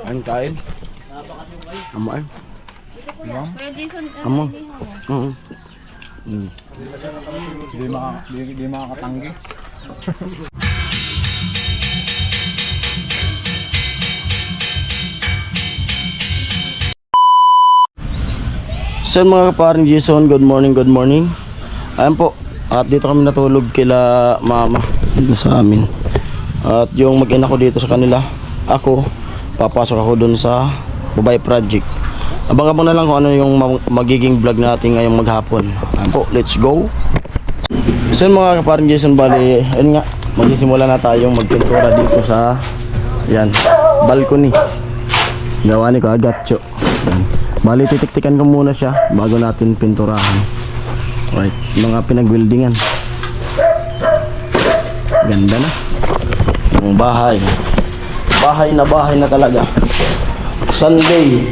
Ang kain? Amo ay. Kuya Jason, Amo. Di makakatanggi. So mga Pareng Jayson, good morning, good morning. Ayan po, at dito kami natulog kila mama dito sa amin. At yung mag-ina ko dito sa kanila, ako, papasok ako dun sa Pabahay project. Abang-abang na lang kung ano yung magiging vlog natin ngayong maghapon. Ayan po, let's go. So mga Pareng Jayson, bali, ayun nga, magsisimula na tayong magpintura dito sa, yan, balcony. Gawa ni Kagatcho. Yan. Bali, titiktikan ko muna siya bago natin pinturahan. Right, mga pinag-weldingan. Ganda na ang bahay. Bahay na talaga. Sunday.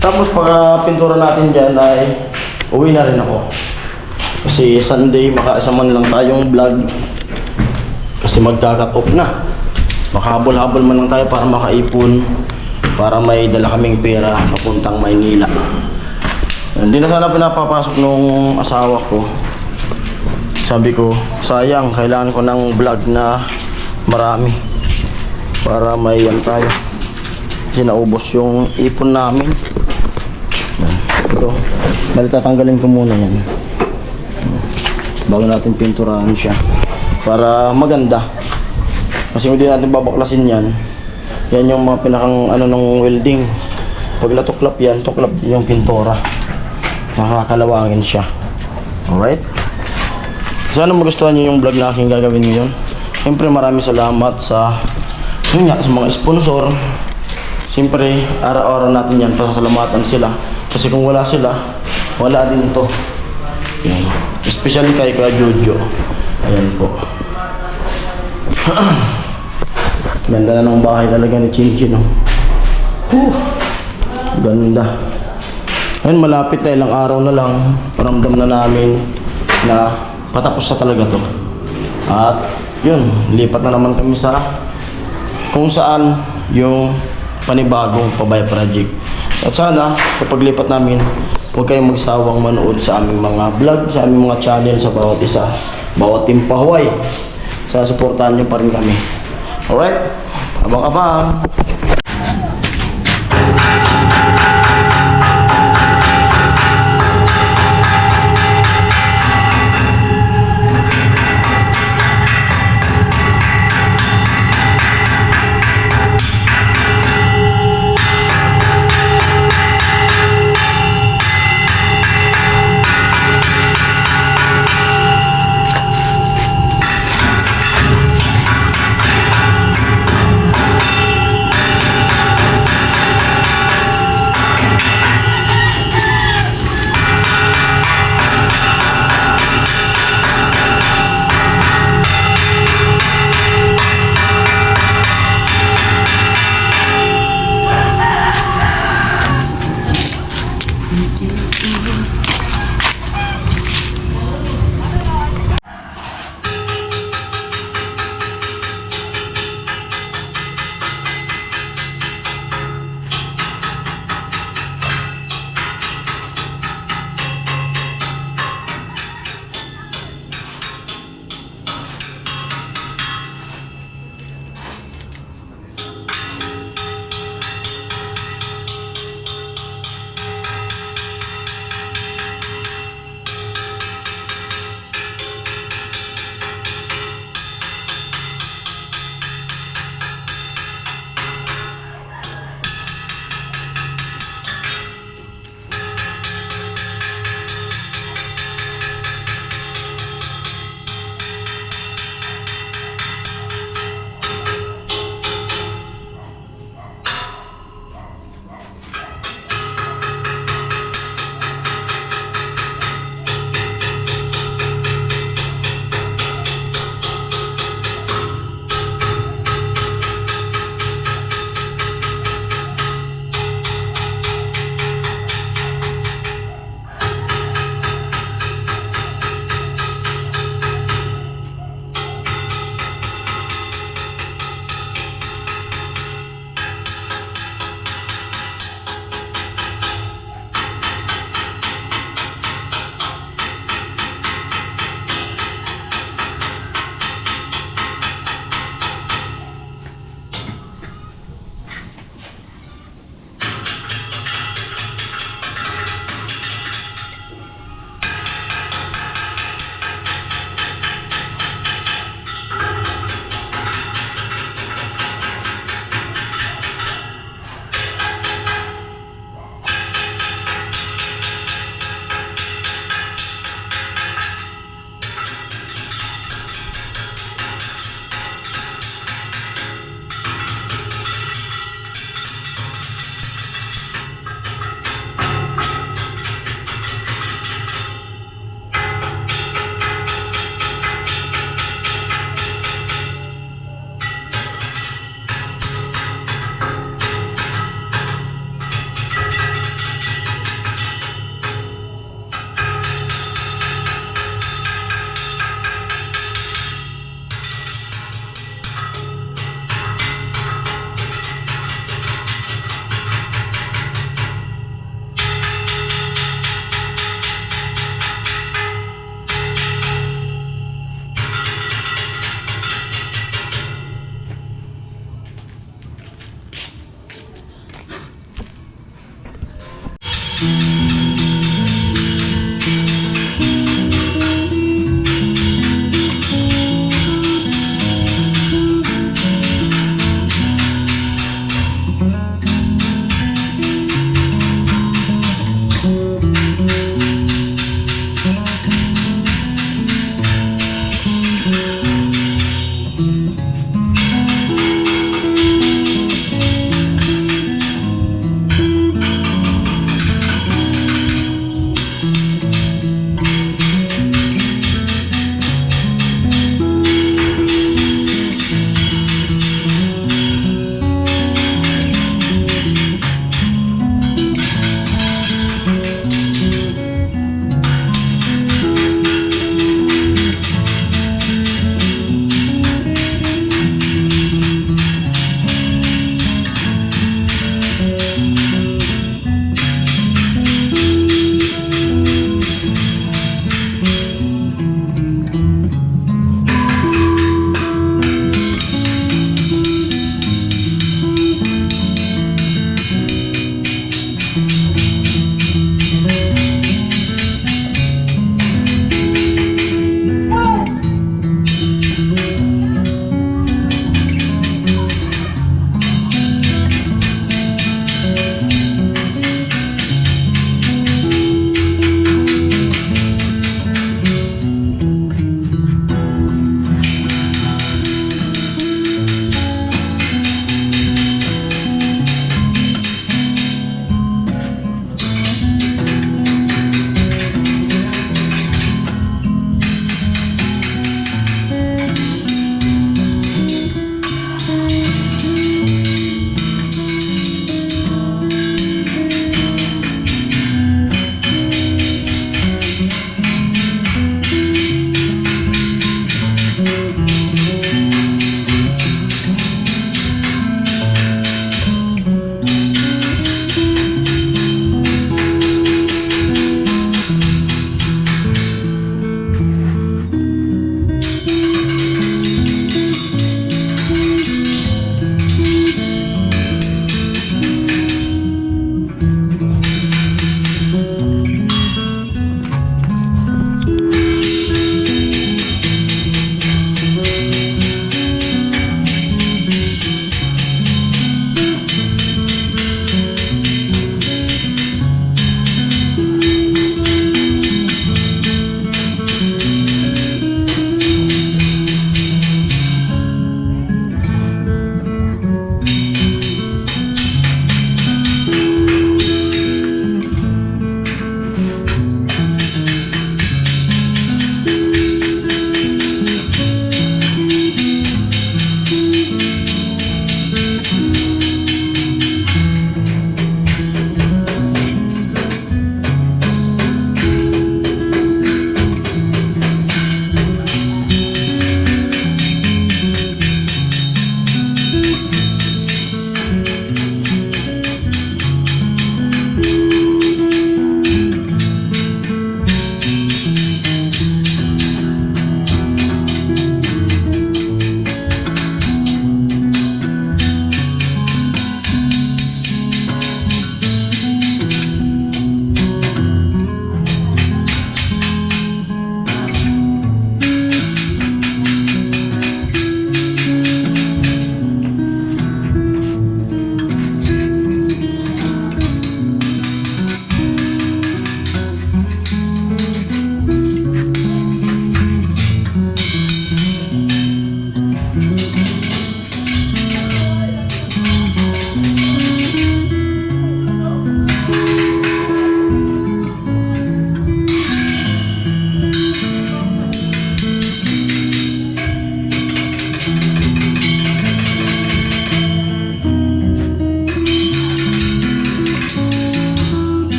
Tapos pagka pintura natin dyan ay uwi na rin ako. Kasi Sunday makaisa man lang tayong vlog. Kasi magka-cut off na. Makahabol-habol man lang tayo para makaipon, para may dala kaming pera papuntang Maynila. Hindi na sana pinapapasok nung asawa ko. Sabi ko, sayang, kailangan ko ng vlog na marami para may yan tayo. Kasi naubos yung ipon namin. Ito, bali tatanggalin ko muna yan bago natin pinturahan siya para maganda. Kasi hindi natin babaklasin yan. Yan yung mga pinakang ano ng welding. Pag natuklap yan, tuklap yung pintura. Makakalawangin siya. Alright? Sana magustuhan nyo yung vlog na aking gagawin ngayon. Siyempre maraming salamat sa yun nga, sa mga sponsor. Siyempre araw-araw natin yan, pasasalamatan sila. Kasi kung wala sila, wala din to. Yan. Especially kay Kuya Jojo. Ayan po. Ganda na ng bahay talaga ni Chinchin, oh. Ganda. Ayun, malapit na, ilang araw na lang, paramdam na namin na patapos na talaga to. At yun, lipat na naman kami sa kung saan yung panibagong Pabahay project. At sana, kapag lipat namin, huwag kayong magsawang manood sa aming mga vlog, sa aming mga channel, sa bawat isa, bawat team Pabahay. Sasuportahan nyo pa rin kami. Alright, abang-abang.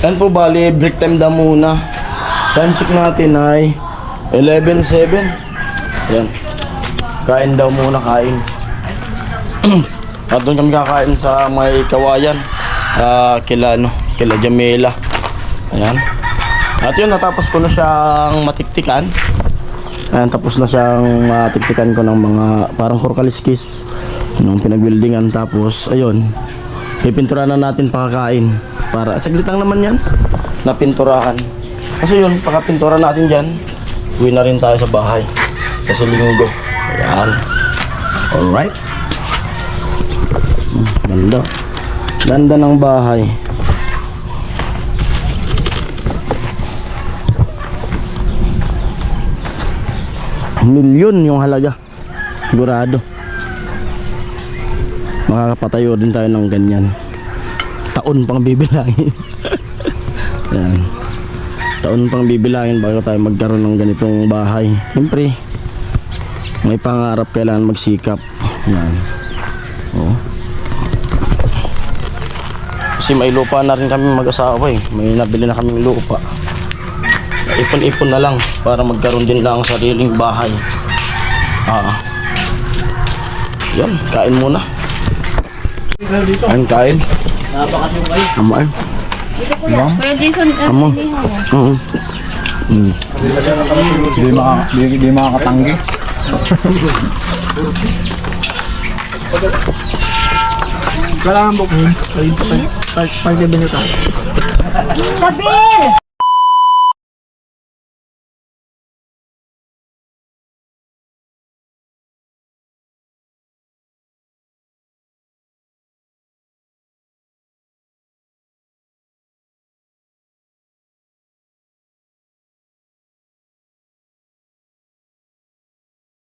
Yan po, bali, break time daw muna. Time check natin ay 11:07. Yan. Kain daw muna, kain. At doon kami kakain sa may kawayan. Kila Jamela. Ayan. At yun, natapos ko na siyang matiktikan. Ayan, tapos na siyang matiktikan ko ng mga parang kurkaliskis nung pinagbuildingan. Tapos, ayun, pipinturahan na natin pakakain. Para, saglit lang naman yan, napinturahan. Kasi yun, pagkapintura natin dyan, uwi na rin tayo sa bahay. Kasi linggo. Ayan. Alright. Ganda. Ganda ng bahay. Milyon yung halaga. Sigurado. Makakapatayo din tayo ng ganyan. Taon pang bibilangin. Yan. Taon pang bibilangin bago tayo magkaroon ng ganitong bahay. Siyempre, may pangarap, kailangan magsikap. Yan. Oh. Kasi may lupa na rin kami mag-asawa eh. May nabili na kaming lupa. Ipon-ipon na lang para magkaroon din lang sariling bahay. Yan, kain muna. Kain. Napakasyon kayo. Amain. Kuya Jason, Amo. Di makakatanggi. Kailangan mo kung pag-gabi nyo tayo. Sabil!